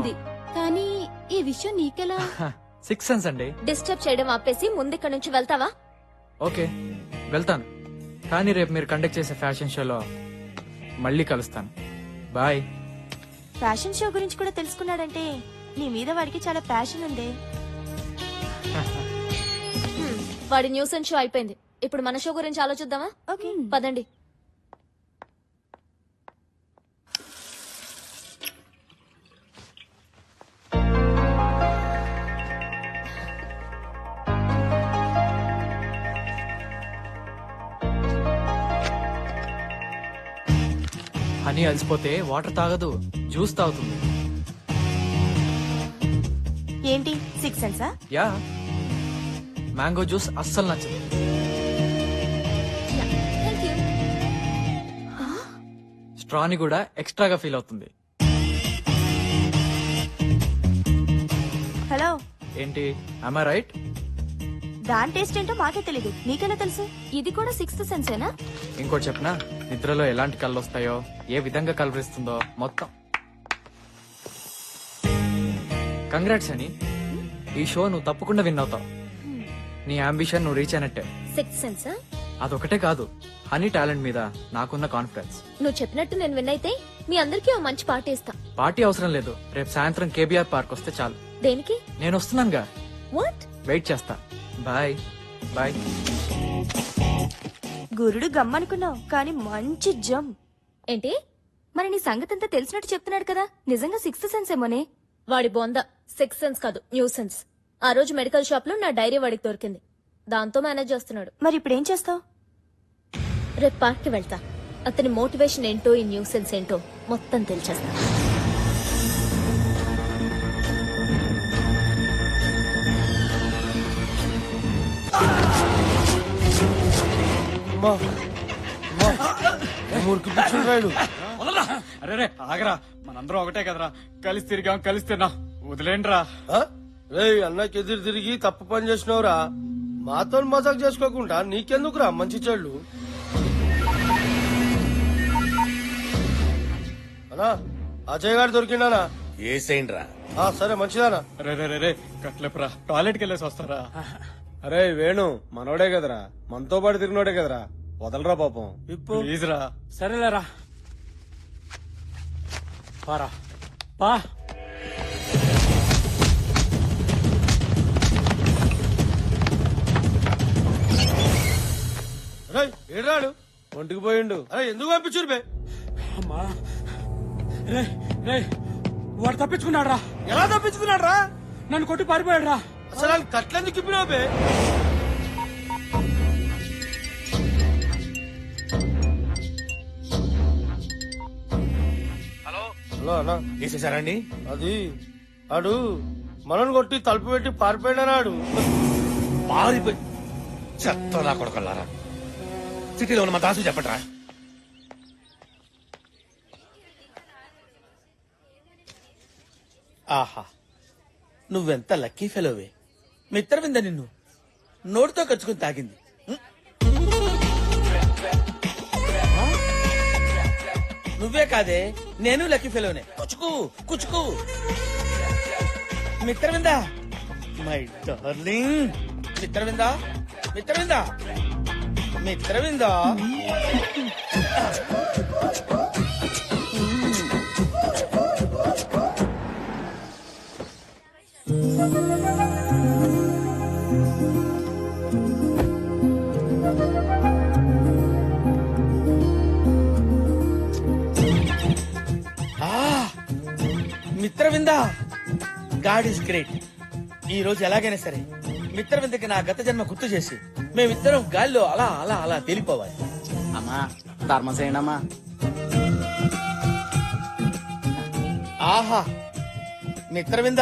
ఉంది. కానీ ఈ విషయం నీకెలా? 6 సెన్స్ అండి. డిస్టర్బ్ చేయడం ఆపేసి ముందిక్కడి నుంచి వెళ్తావా? ఓకే వెళ్తాను, కానీ రేపు మీరు కండక్ట్ చేసే ఫ్యాషన్ షోలో మళ్ళీ కలుస్తాను. బాయ్. ఫ్యాషన్ షో గురించి కూడా తెలుసుకున్నాడంటే నీ మీద వాడికి చాలా ప్యాషన్ ఉంది. వాడి న్యూస్ అండ్ షో అయిపోయింది. ఇప్పుడు మన షో గురించి ఆలోచిద్దామా? ఓకే పదండి. హనీ అలసిపోతే వాటర్ తాగదు, జ్యూస్ తాగుతుంది. ఏంటి 6 సెన్సా? యా, మ్యాంగో జ్యూస్ అస్సలు నచ్చదు. Thank you. స్ట్రాని కూడా ఎక్స్ట్రాగా ఫీల్ అవుతుంది. హలో, ఏంటి, ఐ రైట్? దాని టేస్ట్ ఏంటో మాకే తెలీదు, నీకెలా తెలుసు? ఇది కూడా 6th సెన్సేనా? ఇంకోటి చెప్పనా, నిద్రలో ఎలాంటి కళ్ళు వస్తాయో, ఏ విధంగా కలవరిస్తుందో మొత్తం. కంగ్రాట్స్ అని, ఈ షో నువ్వు తప్పకుండా విన్ అవుతావు. నీ అంబిషన్ నువ్వు రీచ్ అయినట్టే. 6th సెన్సా? అదొకటే కాదు, హనీ టాలెంట్ మీద నాకున్న కాన్ఫిడెన్స్. నువ్వు చెప్పినట్టు నేను విన్ అయితే మీ అందరికీ ఓ మంచి పార్టీ ఇస్తా. పార్టీ అవసరం లేదు, రేపు సాయంత్రం కేబీఆర్ పార్క్ వస్తే చాలు. దేనికి? నేను వస్తున్నానుగా, వాట్? వెయిట్ చేస్తా. Bye bye. గురుడు గమ్మనుకున్నావు కానీ మంచి జమ్. ఏంటి? మరి నీ సంగతంతా తెలిసినట్టు చెప్తున్నాడు కదా, నిజంగా 6th సెన్స్ ఏమోనే? వాడి బొంద 6th సెన్స్ కాదు, న్యూ సెన్స్. ఆ రోజు మెడికల్ షాప్ లో నా డైరీ వాడికి దొరికింది, దాంతో మేనేజ్ చేస్తున్నాడు. మరి ఇప్పుడు ఏం చేస్తావు? రేపు పార్క్ కి వెళ్తా. అతని మోటివేషన్ ఏంటో, ఈ న్యూ సెన్స్ ఏంటో మొత్తం తెలిచేస్తా. అరే ఆగరా, మనందరం ఒకటే కదరా, కలిసి తిరిగాం కలిసి తిన్నాం, వదిలేండ్రా. రే అన్నకి ఎదురు తిరిగి తప్పు పని చేసినవురా, మాతో మజాక్ చేసుకోకుండా నీకెందుకురా మంచి చెళ్ళు. అన్నా అజయ్ గారు దొరికిండానా? ఏసేండ్రా. సరే మంచిదానా. రే రే రే రే కట్లేపురా, టాయిలెట్ కి వెళ్ళేసి వస్తారా? అరే వేణు మనోడే కదరా, మనతో పాటు తిరిగినోడే కదరా, వదలరా పాపం. ప్లీజ్ రా. సరేలేరా, పారా పా. రే ఏడాడు ఒంటికి పోయిండు. అరే ఎందుకు పంపించురు బే? అమ్మా రే రే, వాడు తప్పించుకున్నాడు రా. ఎలా తప్పించుకున్నాడు రా? నన్ను కొట్టి పారిపోయాడు రా. అసలు ఆయన కట్లెందుకు ఇప్పినావు బే? హలో అన్నా, వేసేసారండి. అది ఆడు మనల్ని కొట్టి తలుపు పెట్టి పారిపోయినాడు. పారిపోయి చెత్తలా కొడకల్లారా. సిటీలో ఉన్న మా దాసు చెప్పట్రా. ఆహా, నువ్వెంత లక్కీ ఫెలోవే. మిత్రవింద నిన్ను నోటితో కచ్చుకుని తాగింది. నువ్వే కాదే, నేను లక్కీ ఫెలోనే. కుచుకు కుచుకు. Mitravinda, my darling. Mitravinda, Mitravinda, Mitravinda. Mitravinda, god is great. ఈ రోజు ఎలాగైనా సరే మిత్రవిందకి నా గత జన్మ గుర్తు చేసి మేమిద్దరం గాల్లో అలా అలా అలా తేలిపోవాలి. అమ్మా ధర్మం చేయండమ్మా. ఆహా, మిత్రవింద,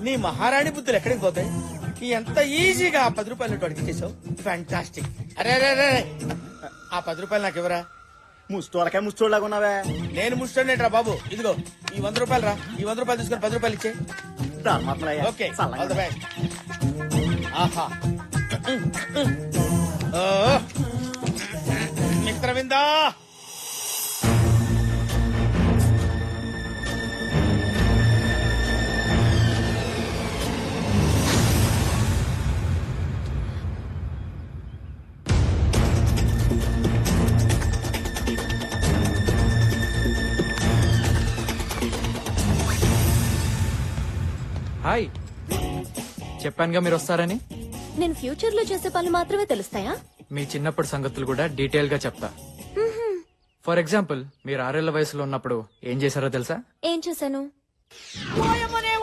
నీ మహారాణి బుద్ధులు ఎక్కడికి పోతాయి? ఎంత ఈజీగా ఆ 10 రూపాయలు అడిగి చేసావు. ఫ్యాంటాస్టిక్. అరే అరే అరే, ఆ 10 రూపాయలు నాకు ఇవ్వరా. ముష్టోళ్ళకే ముష్టోళ్ళగా ఉన్నావే. నేను ముష్టోనేట్రా బాబు. ఇదిగో ఈ 100 రూపాయలు రా. ఈ 100 రూపాయలు తీసుకొని 10 రూపాయలు ఇచ్చే. Okay, all the best. ఆహా, ఓ, మిత్రవిందా. హాయ్. చెప్పానుగా మీరు వస్తారని. నేను ఫ్యూచర్ లో చేసే పనులు మాత్రమే తెలుస్తాయా? మీ చిన్నప్పుడు సంగతులు కూడా డీటెయిల్ గా చెప్తా. ఫర్ ఎగ్జాంపుల్, మీరు 6 ఏళ్ల వయసులో ఉన్నప్పుడు ఏం చేశారో తెలుసా? ఏం చేశాను? ఓయమ్మనే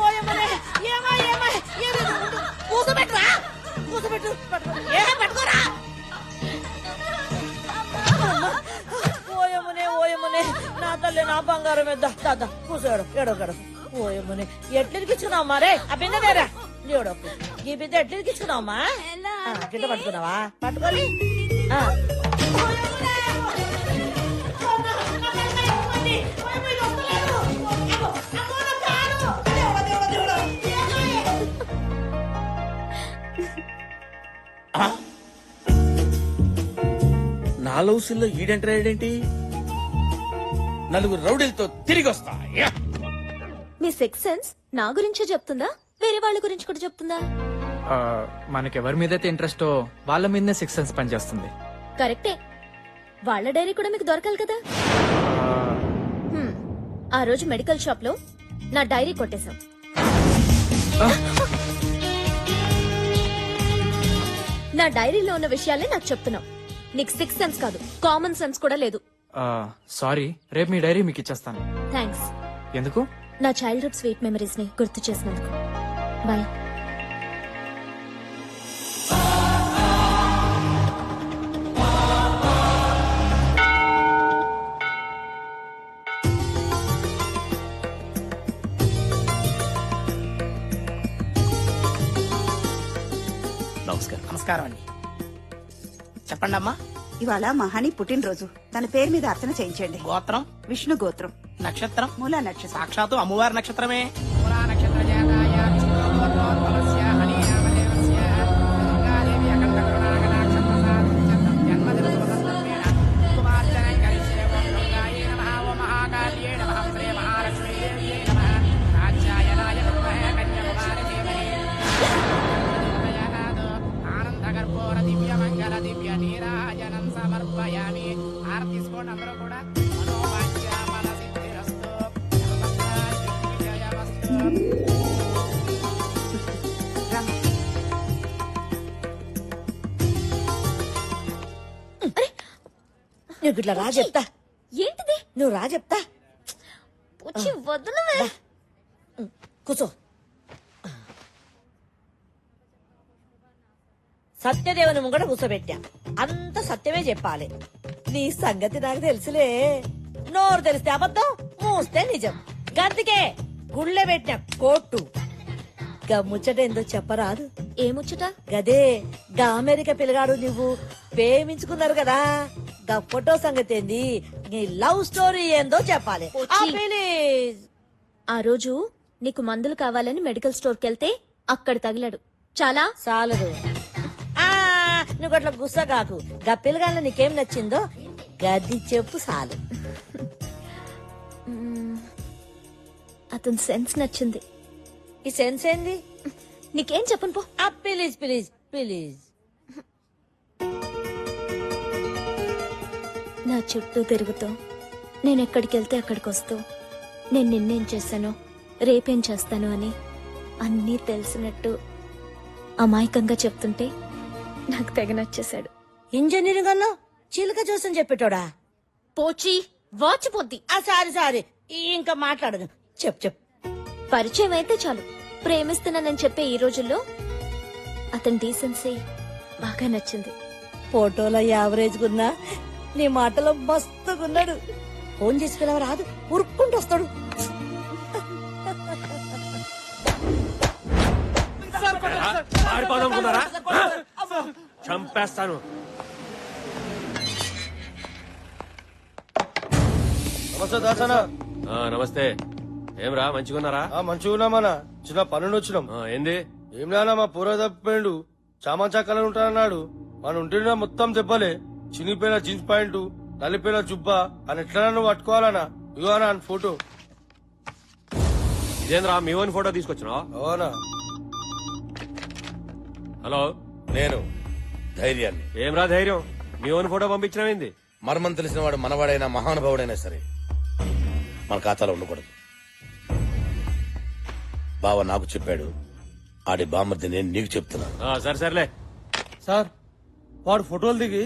ఓయమ్మనే నా తల్లి నా బంగారం మీద దాదా కూసాడు ఎడగడు ఓయమ్మనే ఎట్లెరికిచ్చుకున్నావు మరే ఆ బిందెరా చూడకు ఈ బిందె ఎట్లెరికిచ్చుకున్నావమ్మా కింద పట్టుకున్నావా పట్టుకోని ఆ. నా లౌసుల్లో ఈడెంటర్ అయ్యాడేంటి? నలుగురు రౌడీలతో తిరిగి వస్తా. యా! మీ సిక్స్ సెన్స్ నా గురించే చెప్తుందా, వేరే వాళ్ళ గురించి కూడా చెప్తుందా? మనకెవరి మీదైతే ఇంట్రెస్టో వాళ్ళ మీదనే 6 సెన్స్ పనిచేస్తుంది. కరెక్టే. వాళ్ళ డైరీ కూడా మీకు దొరకాలి కదా. హ్మ్. ఆ రోజు మెడికల్ షాప్ లో నా డైరీ కొట్టేశాం. నా డైరీలో ఉన్న విషయాలే నాకు చెప్తున్నావు. నీకు 6 సెన్స్ కాదు, కామన్ సెన్స్ కూడా లేదు. సారీ, రేపు మీ డైరీ మీకు ఇచ్చేస్తాను. థ్యాంక్స్. ఎందుకు? నా చైల్డ్హుడ్ స్వీట్ మెమరీస్ ని గుర్తు చేసినందుకు. బాయ్. నమస్కారం అండి. చెప్పండి అమ్మా. ఇవాళ మహాని పుట్టినరోజు. తన పేరు మీద అర్చన చేయించండి. గోత్రం విష్ణు గోత్రం. నక్షత్రం మూలా నక్షత్రం. సాక్షాత్తు అమ్మవారి నక్షత్రమే. నువ్వు ఇట్లా రా చెప్తా. ఏంటిది? నువ్వు రా చెప్తా. వచ్చి వదలవే. కూర్చో. సత్యదేవుని ముంగట కూర్చోబెట్టా. అంత సత్యమే చెప్పాలి. నీ సంగతి నాకు తెలుసులే. నోరు తెలిస్తే అబద్ధం, మూస్తే నిజం. గందుకే గుళ్ళె పెట్టిన కోట్టు. ముచ్చట ఏందో చెప్పరాదు. ఏముచ్చట? గదే గా అమెరికా పిల్లగాడు నువ్వు ప్రేమించుకున్నారు కదా, గా ఫోటో సంగతి ఏంది, నీ లవ్ స్టోరీ ఏందో చెప్పాలి. ఆ, ప్లీజ్. ఆ రోజు నీకు మందులు కావాలని మెడికల్ స్టోర్ కెళ్తే అక్కడ తగిలాడు. చాలా చాలదు. ఆ నువ్వు అట్లా గుస్సా కాకు. గా పిల్లగాళ్ళ నీకేం నచ్చిందో గది చెప్పు చాలు. అతని సెన్స్ నచ్చింది. ఈ సెన్స్ ఏంది? నీకేం చెప్పను పో. ఆ ప్లీజ్ ప్లీజ్ ప్లీజ్. నా చుట్టూ తిరుగుతూ, నేను ఎక్కడికి వెళ్తే అక్కడికి వస్తూ, నేను నిన్నేం చేశాను, రేపేం చేస్తాను అని అన్నీ తెలిసినట్టు అమాయకంగా చెప్తుంటే నాకు తెగ నచ్చేశాడు. ఇంజనీరింగ్ అన్నా చిలుక చూసని చెప్పేటోడా? పోచి వాచిపోద్ది. ఆ సారీ ఇంకా మాట్లాడదు. చెప్పు. పరిచయం అయితే చాలు ప్రేమిస్తున్నానని చెప్పే ఈ రోజుల్లో అతని డీసెన్సీ బాగా నచ్చింది. ఫోటోలో యావరేజ్ గున్నా, నీ మాటలో మస్తుగున్నాడు. ఫోన్ చేసి పిలవ రాదు, ఉరుక్కుంటూ వస్తాడు. చంపేస్తాను. నమస్తే దాసనా. నమస్తే. ఏమ్రా మంచిగున్నారా? మంచిగున్నామన్నా. చిన్న పనులు వచ్చినాం. ఏంది? ఏం నానా మా పూర తప్పిపోయిండు. చామంచాకలు ఉంటానన్నాడు. మన ఉంటున్నా మొత్తం దెబ్బలే. చినిపోయిన జీన్స్ ప్యాంటు, నలిపోయిన జుబ్బా అని ఎట్లా నువ్వు పట్టుకోవాలనా? ఇగోనా ఫోటో. ఇదేంద్రా మీ ఓన్ ఫోటో తీసుకొచ్చినా? అవునా? హలో, నేను ధైర్యాన్ని. ఏమ్రా ధైర్యం? మీ ఓన్ ఫోటో పంపించినవింది? మర్మం తెలిసిన వాడు మనవాడైనా మహానుభావుడైనా సరే మన ఖాతాలో ఉండకూడదు. బావ నాకు చెప్పాడు. ఆడి బామ్మర్ది నేను నీకు చెప్తున్నాను. సరే సర్లే. సార్ వాడు ఫోటోలు దిగి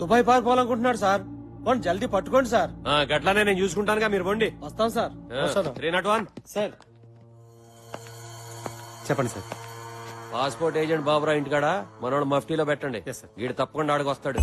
దుబాయ్ పారిపోవాలనుకుంటున్నాడు సార్. వాడు జల్దీ పట్టుకోండి సార్. గట్లానే నేను చూసుకుంటానుగా, మీరు పోండి. వస్తాం సార్. వస్తాను. 301 సార్ చెప్పండి సార్. పాస్పోర్ట్ ఏజెంట్ బాబురావు ఇంటికాడ మనోడు మఫ్టీలో పెట్టండి. వీడు తప్పకుండా ఆడికి వస్తాడు.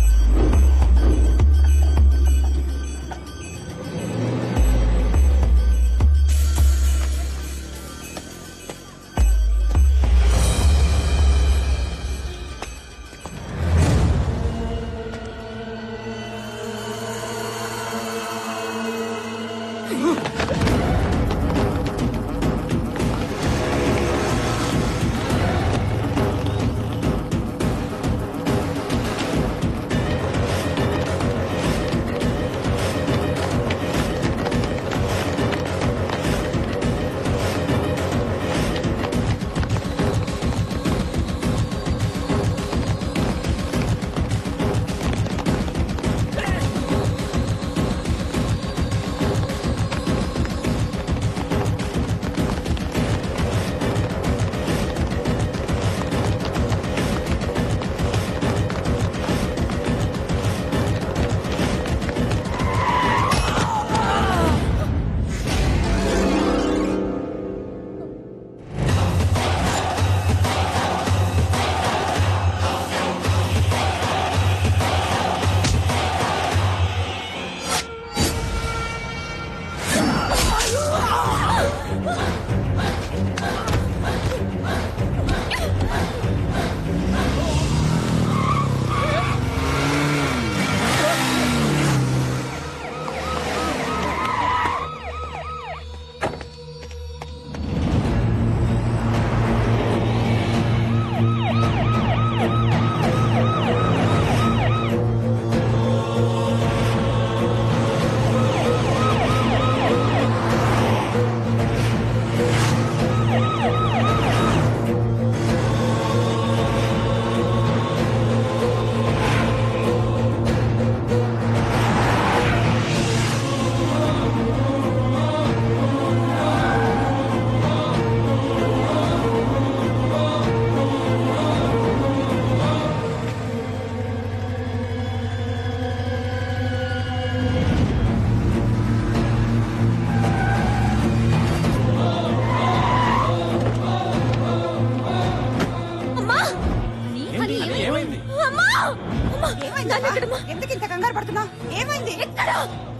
ఎందుకు ఇంత కంగారు పడుతున్నావు? ఏమైంది?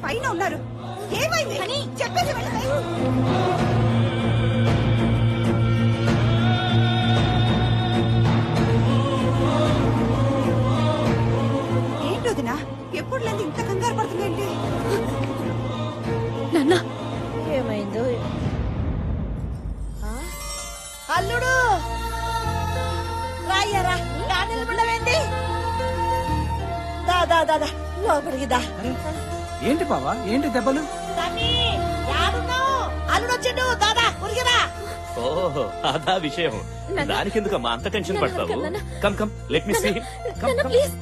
పైన ఉన్నారు. ఏమైంది చెప్పేసి వెళ్ళండి. ఏంటి వదినా, ఎప్పుడు లేదు ఇంత కంగారు పడుతుందేంటి? నాన్న ఏమైందో అల్లుడు రాయ్యారా నిలబడవేంటి? దాదా దాదా లోపలికి దా. ఏంటి బావా, ఏంటి దెబ్బలు? అల్లుడు వచ్చిండు, దాదా ఉరిగిరా. ఓహో అదా విషయం. దానికెందుకమ్మా అంత టెన్షన్ పడతావు? Come come let me see. Please